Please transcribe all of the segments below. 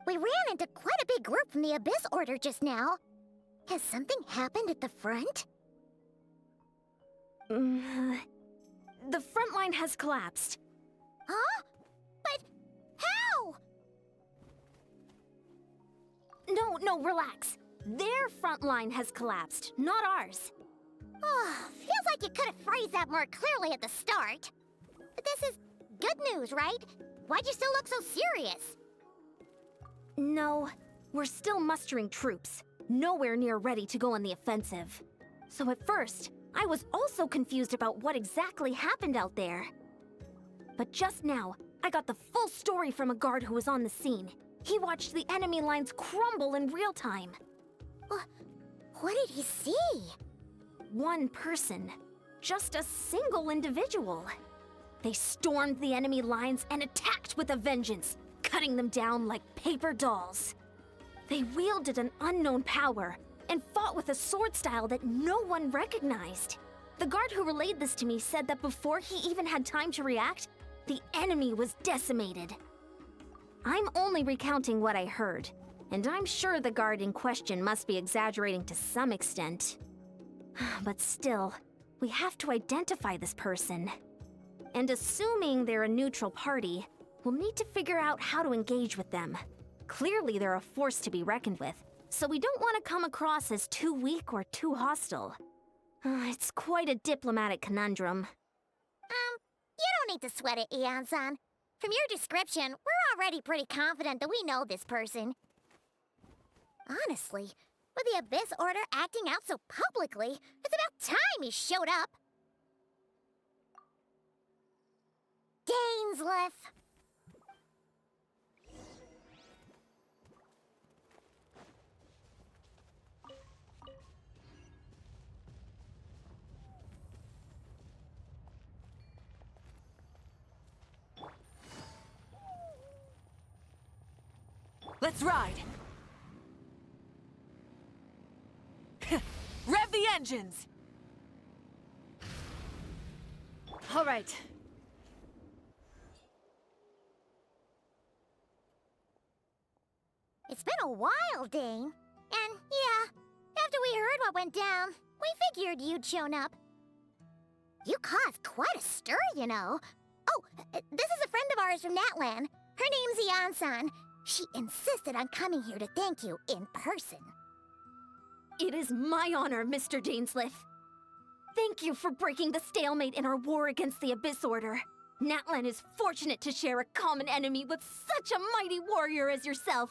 We ran into quite a big group from the Abyss Order just now. Has something happened at the front? The front line has collapsed. Huh? But how? No, relax. Their front line has collapsed, not ours. Oh, feels like you could have phrased that more clearly at the start. But this is good news, right? Why'd you still look so serious? No, we're still mustering troops, nowhere near ready to go on the offensive. So at first, I was also confused about what exactly happened out there. But just now, I got the full story from a guard who was on the scene. He watched the enemy lines crumble in real time. What did he see? One person. Just a single individual. They stormed the enemy lines and attacked with a vengeance, cutting them down like paper dolls. They wielded an unknown power and fought with a sword style that no one recognized. The guard who relayed this to me said that before he even had time to react, the enemy was decimated. I'm only recounting what I heard, and I'm sure the guard in question must be exaggerating to some extent. But still, we have to identify this person. And assuming they're a neutral party, we'll need to figure out how to engage with them. Clearly they're a force to be reckoned with, so we don't want to come across as too weak or too hostile. It's quite a diplomatic conundrum. You don't need to sweat it, Eon-san. From your description, we're already pretty confident that we know this person. Honestly, with the Abyss Order acting out so publicly, it's about time he showed up. Dainsleif. Let's ride! Rev the engines! All right. It's been a while, Dane. And yeah, after we heard what went down, we figured you'd shown up. You caused quite a stir, you know. Oh, this is a friend of ours from Natlan. Her name's Eon-san. She insisted on coming here to thank you in person. It is my honor, Mr. Dainsleif. Thank you for breaking the stalemate in our war against the Abyss Order. Natlan is fortunate to share a common enemy with such a mighty warrior as yourself.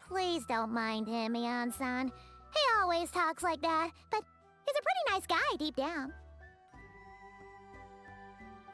Please don't mind him, Eon-san. He always talks like that, but he's a pretty nice guy deep down.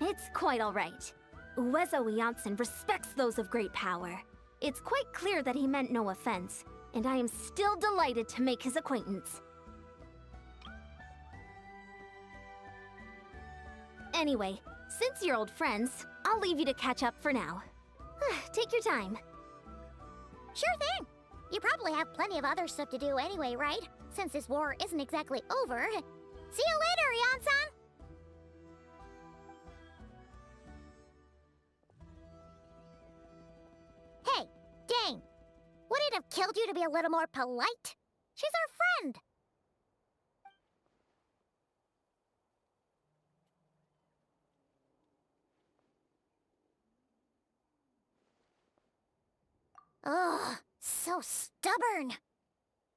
It's quite all right. Uezo Janssen respects those of great power. It's quite clear that he meant no offense, and I am still delighted to make his acquaintance. Anyway, since you're old friends, I'll leave you to catch up for now. Take your time. Sure thing. You probably have plenty of other stuff to do anyway, right? Since this war isn't exactly over. See you later, Eon-san! Hey, Dane. Would it have killed you to be a little more polite? She's our friend. Ugh, so stubborn.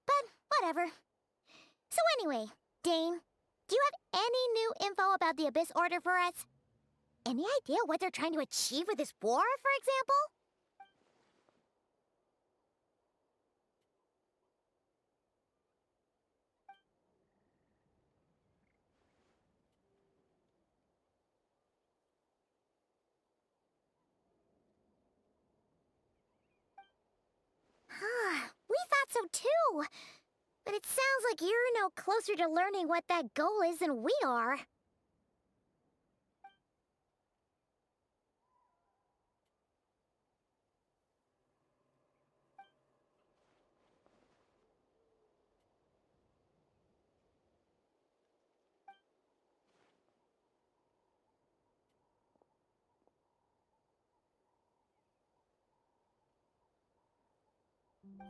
But whatever. So anyway, Dane, do you have any new info about the Abyss Order for us? Any idea what they're trying to achieve with this war, for example? We thought so too. But it sounds like you're no closer to learning what that goal is than we are.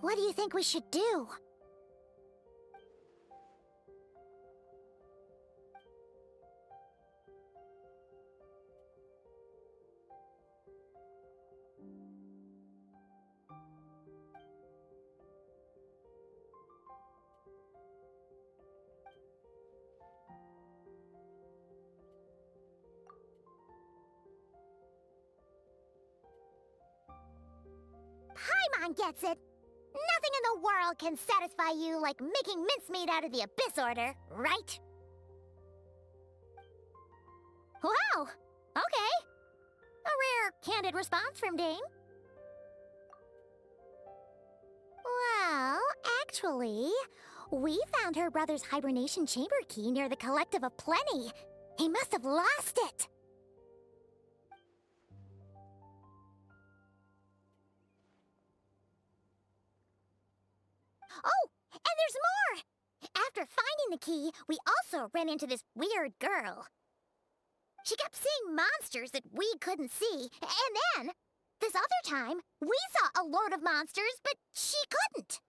What do you think we should do? Paimon gets it. Nothing in the world can satisfy you like making mincemeat out of the Abyss Order, right? Wow! Okay. A rare, candid response from Dane. Well, actually, we found her brother's hibernation chamber key near the Collective of Plenty. He must have lost it. Oh, and there's more! After finding the key, we also ran into this weird girl. She kept seeing monsters that we couldn't see, and then, this other time, we saw a lord of monsters, but she couldn't.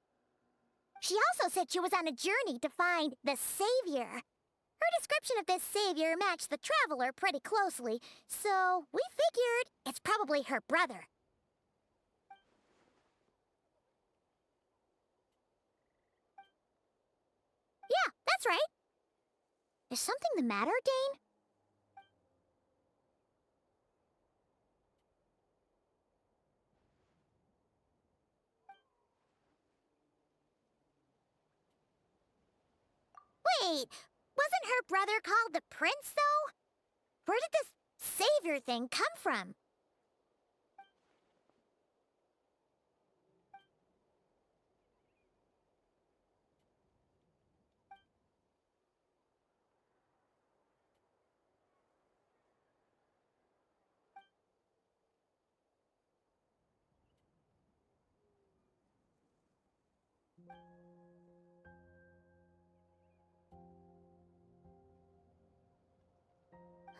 She also said she was on a journey to find the Savior. Her description of this Savior matched the Traveler pretty closely, so we figured it's probably her brother. Yeah, that's right. Is something the matter, Dane? Wait, wasn't her brother called the Prince, though? Where did this Savior thing come from?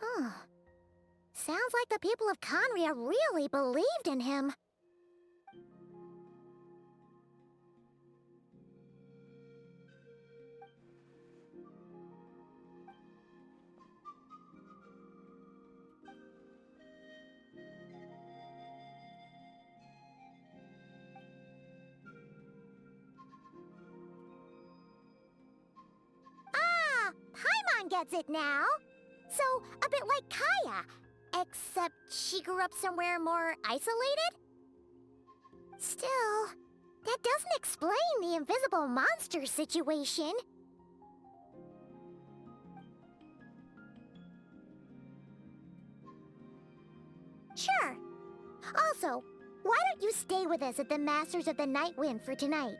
Huh. Sounds like the people of Conria really believed in him. Ah, Paimon gets it now. So, a bit like Kaya, except she grew up somewhere more isolated? Still, that doesn't explain the invisible monster situation. Sure. Also, why don't you stay with us at the Masters of the Night Wind for tonight?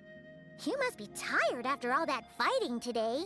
You must be tired after all that fighting today.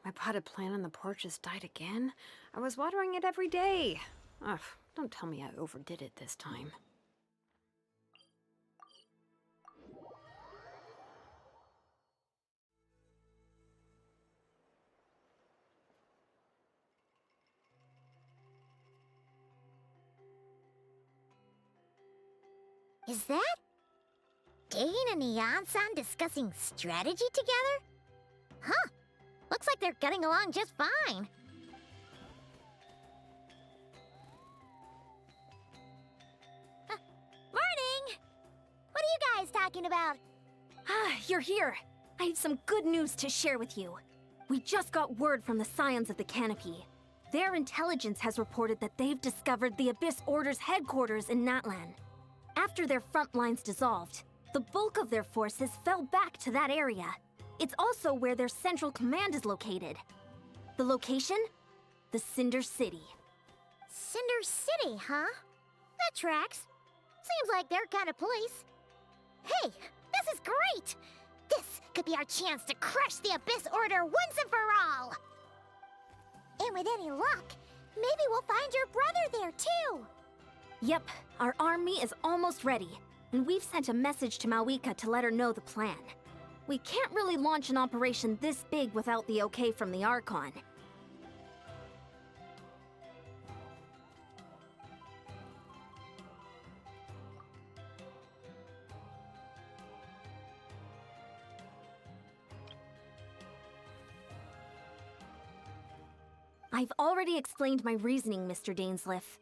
My potted plant on the porch has died again. I was watering it every day. Ugh, don't tell me I overdid it this time. Is that Dane and Neon-san discussing strategy together? Huh. Looks like they're getting along just fine. Morning! What are you guys talking about? Ah, you're here. I have some good news to share with you. We just got word from the Scions of the Canopy. Their intelligence has reported that they've discovered the Abyss Order's headquarters in Natlan. After their front lines dissolved, the bulk of their forces fell back to that area. It's also where their central command is located. The location? The Cinder City. Cinder City, huh? That tracks. Seems like their kind of place. Hey, this is great! This could be our chance to crush the Abyss Order once and for all! And with any luck, maybe we'll find your brother there too! Yep, our army is almost ready, and we've sent a message to Mawika to let her know the plan. We can't really launch an operation this big without the okay from the Archon. I've already explained my reasoning, Mr. Dainsleif.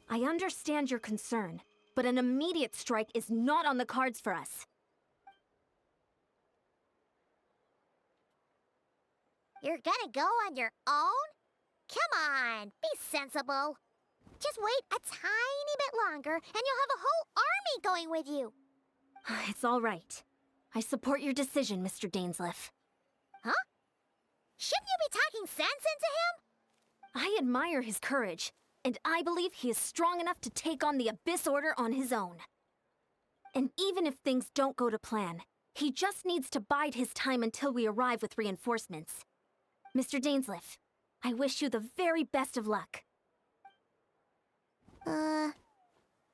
I understand your concern, but an immediate strike is not on the cards for us. You're gonna go on your own? Come on, be sensible. Just wait a tiny bit longer and you'll have a whole army going with you. It's all right. I support your decision, Mr. Dainsleif. Huh? Shouldn't you be talking sense into him? I admire his courage, and I believe he is strong enough to take on the Abyss Order on his own. And even if things don't go to plan, he just needs to bide his time until we arrive with reinforcements. Mr. Dainsleif, I wish you the very best of luck.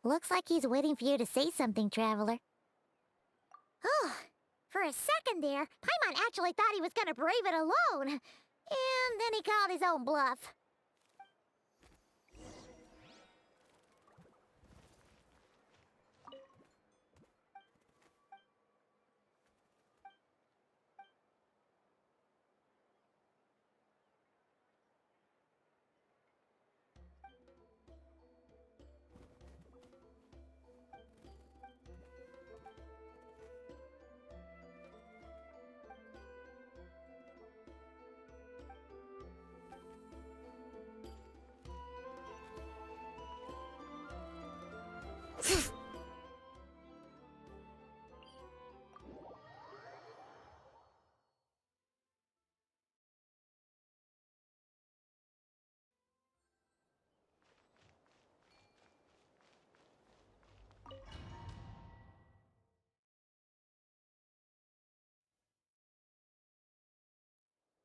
Looks like he's waiting for you to say something, Traveler. Oh, for a second there, Paimon actually thought he was gonna brave it alone. And then he called his own bluff.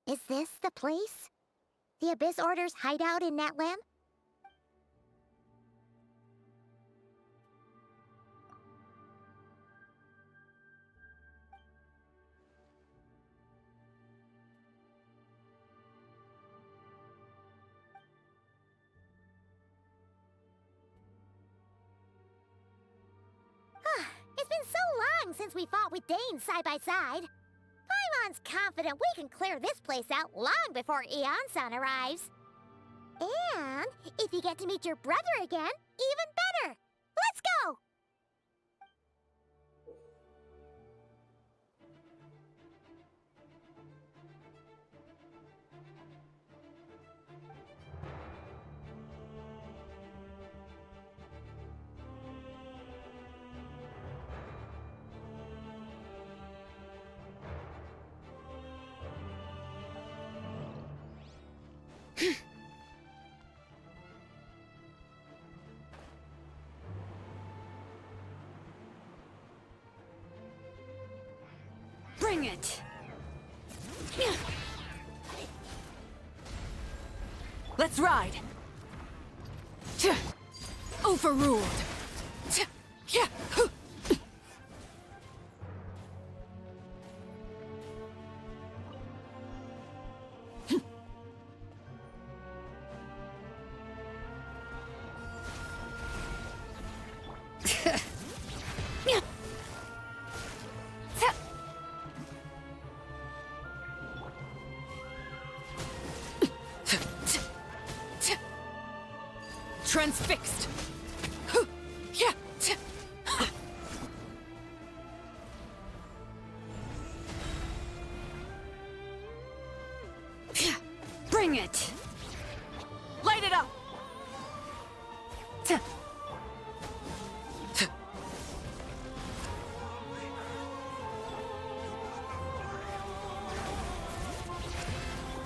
Is this the place? The Abyss Order's hideout in Natlam? It's been so long since we fought with Dane side by side. Paimon's confident we can clear this place out long before Eon-san arrives. And if you get to meet your brother again, even better. Let's go! Bring it! Let's ride! Overruled! Transfixed! Bring it! Light it up!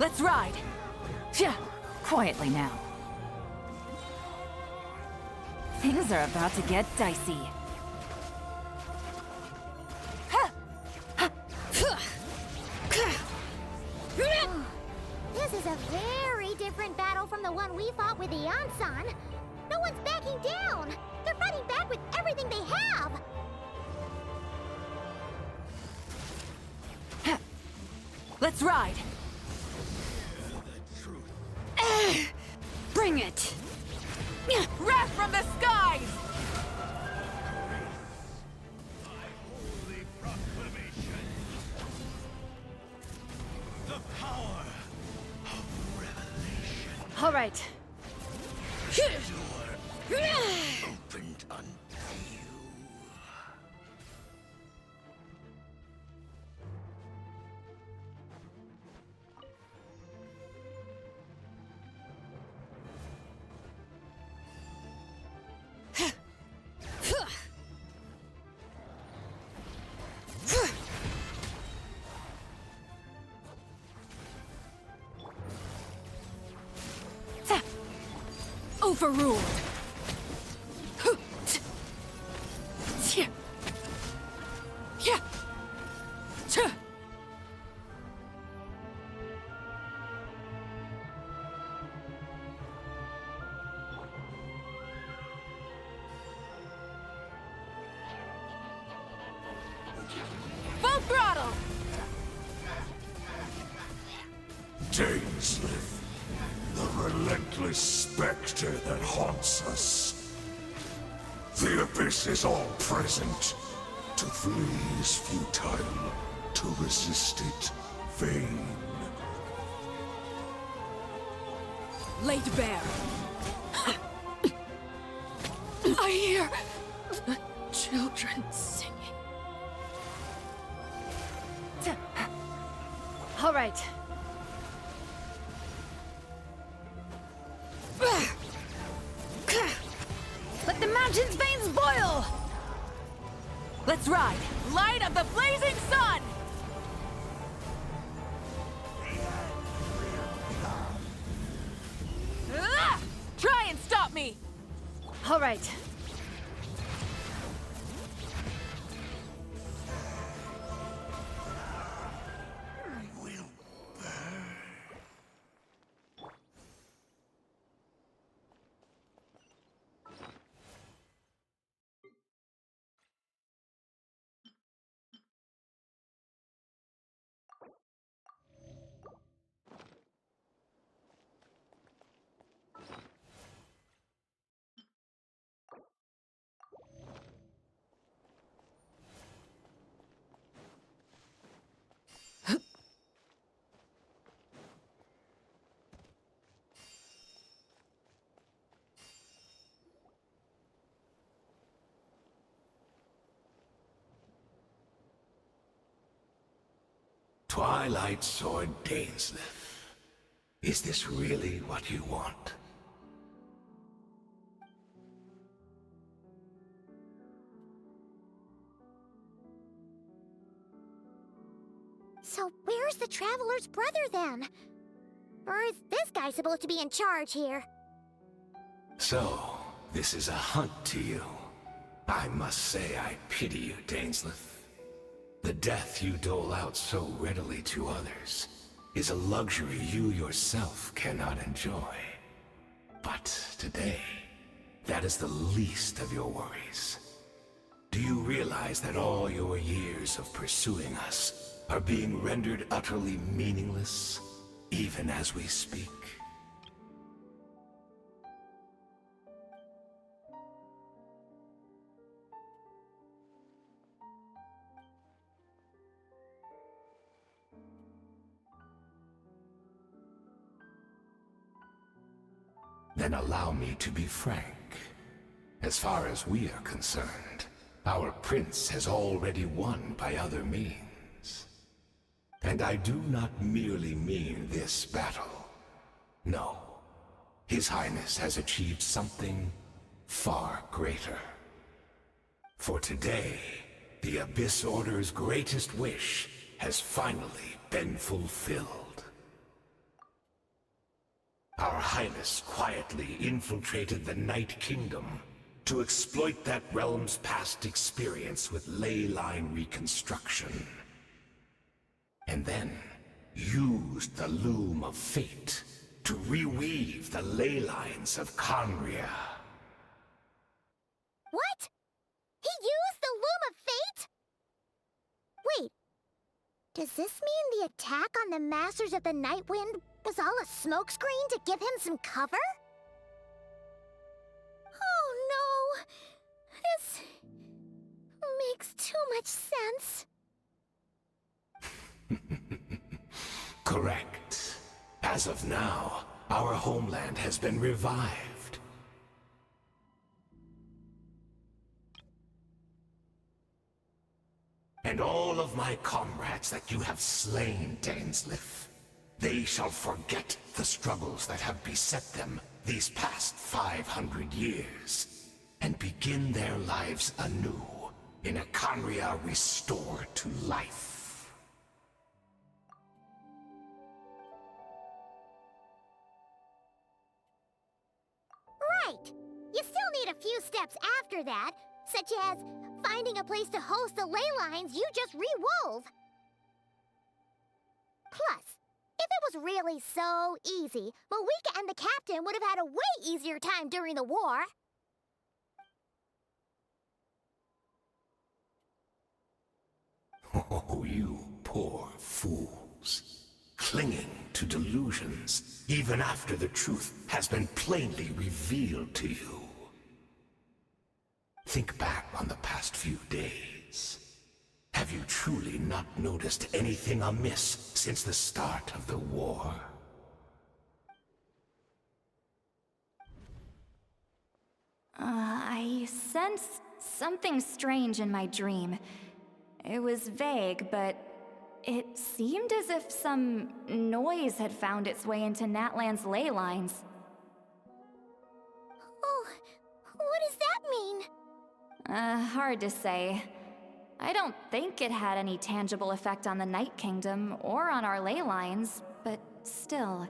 Let's ride! Phew, quietly now. Things are about to get dicey. This is a very different battle from the one we fought with the Ansan. No one's backing down. They're fighting back with everything they have. Let's ride! Bring it! Wrath from the skies! The power of revelation. All right. Opened unto you. Overruled! Full throttle! Dainsleif, the relentless specter that haunts us. The abyss is all present. To flee is futile. To resist it, vain. Laid bare. I hear the children singing. All right. Let the mountain's veins boil! Let's ride! Light of the blazing sun! Ah! Try and stop me! All right. Twilight Sword Dainsleif. Is this really what you want? So where's the Traveler's brother then? Or is this guy supposed to be in charge here? So, this is a hunt to you. I must say I pity you, Dainsleif. The death you dole out so readily to others is a luxury you yourself cannot enjoy. But today, that is the least of your worries. Do you realize that all your years of pursuing us are being rendered utterly meaningless, even as we speak? Then allow me to be frank. As far as we are concerned, our prince has already won by other means. And I do not merely mean this battle. No. His Highness has achieved something far greater. For today, the Abyss Order's greatest wish has finally been fulfilled. Our Highness quietly infiltrated the Night Kingdom to exploit that realm's past experience with ley line reconstruction. And then used the Loom of Fate to reweave the ley lines of Conria. What? He used the Loom of Fate? Wait, does this mean the attack on the Masters of the Night Wind was all a smokescreen to give him some cover? Oh no! This makes too much sense. Correct. As of now, our homeland has been revived. And all of my comrades that you have slain, Dainsleif, they shall forget the struggles that have beset them these past 500 years, and begin their lives anew in a Conria restored to life. Right! You still need a few steps after that, such as finding a place to host the ley lines you just re-wove. Plus, if it was really so easy, Malika and the captain would have had a way easier time during the war. Oh, you poor fools. Clinging to delusions, even after the truth has been plainly revealed to you. Think back on the past few days. Have you truly not noticed anything amiss since the start of the war? I sensed something strange in my dream. It was vague, but it seemed as if some noise had found its way into Natlan's ley lines. Oh, what does that mean? Hard to say. I don't think it had any tangible effect on the Night Kingdom or on our ley lines, but still.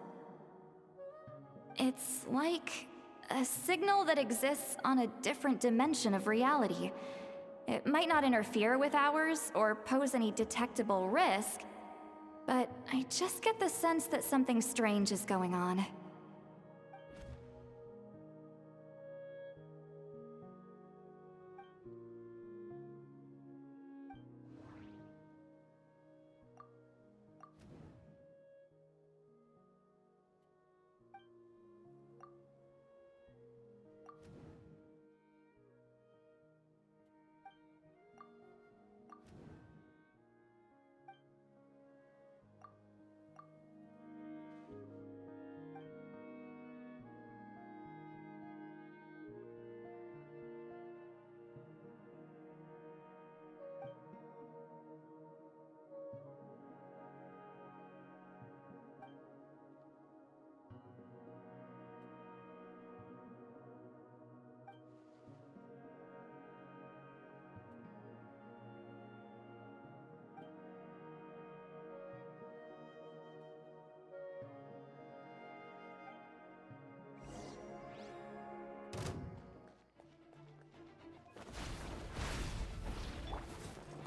It's like a signal that exists on a different dimension of reality. It might not interfere with ours or pose any detectable risk, but I just get the sense that something strange is going on.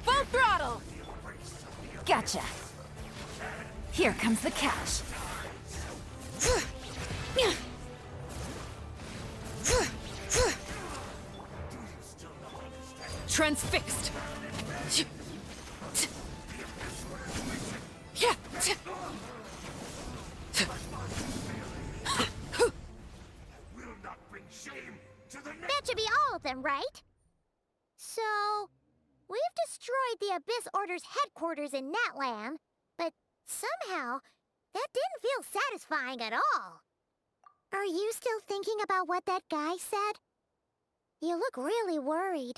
Full throttle! Gotcha. Here comes the catch. Transfixed. That should be all of them, right? So, we've destroyed the Abyss Order's headquarters in Natlan, but somehow, that didn't feel satisfying at all. Are you still thinking about what that guy said? You look really worried.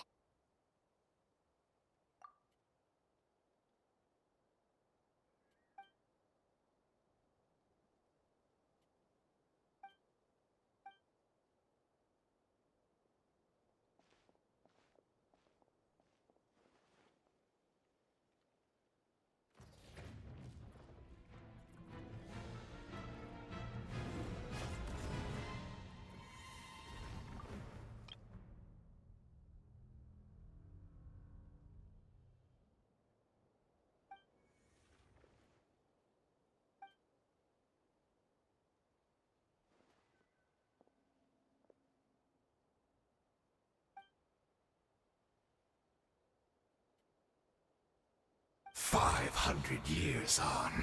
500 years on,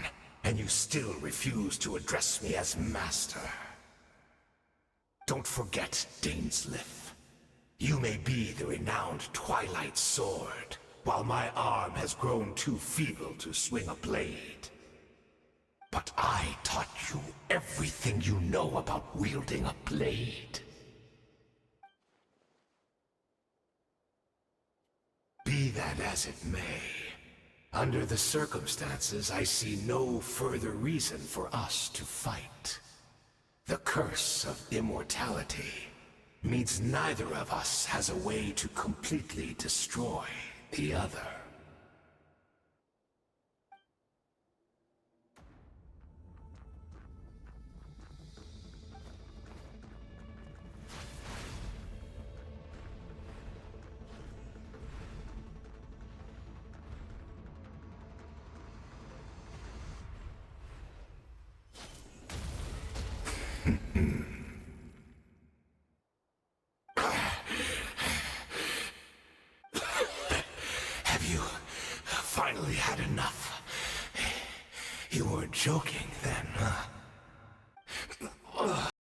and you still refuse to address me as master. Don't forget, Dainsleif. You may be the renowned Twilight Sword, while my arm has grown too feeble to swing a blade. But I taught you everything you know about wielding a blade. Be that as it may, under the circumstances, I see no further reason for us to fight. The curse of immortality means neither of us has a way to completely destroy the other. Have you finally had enough? You weren't joking then, huh?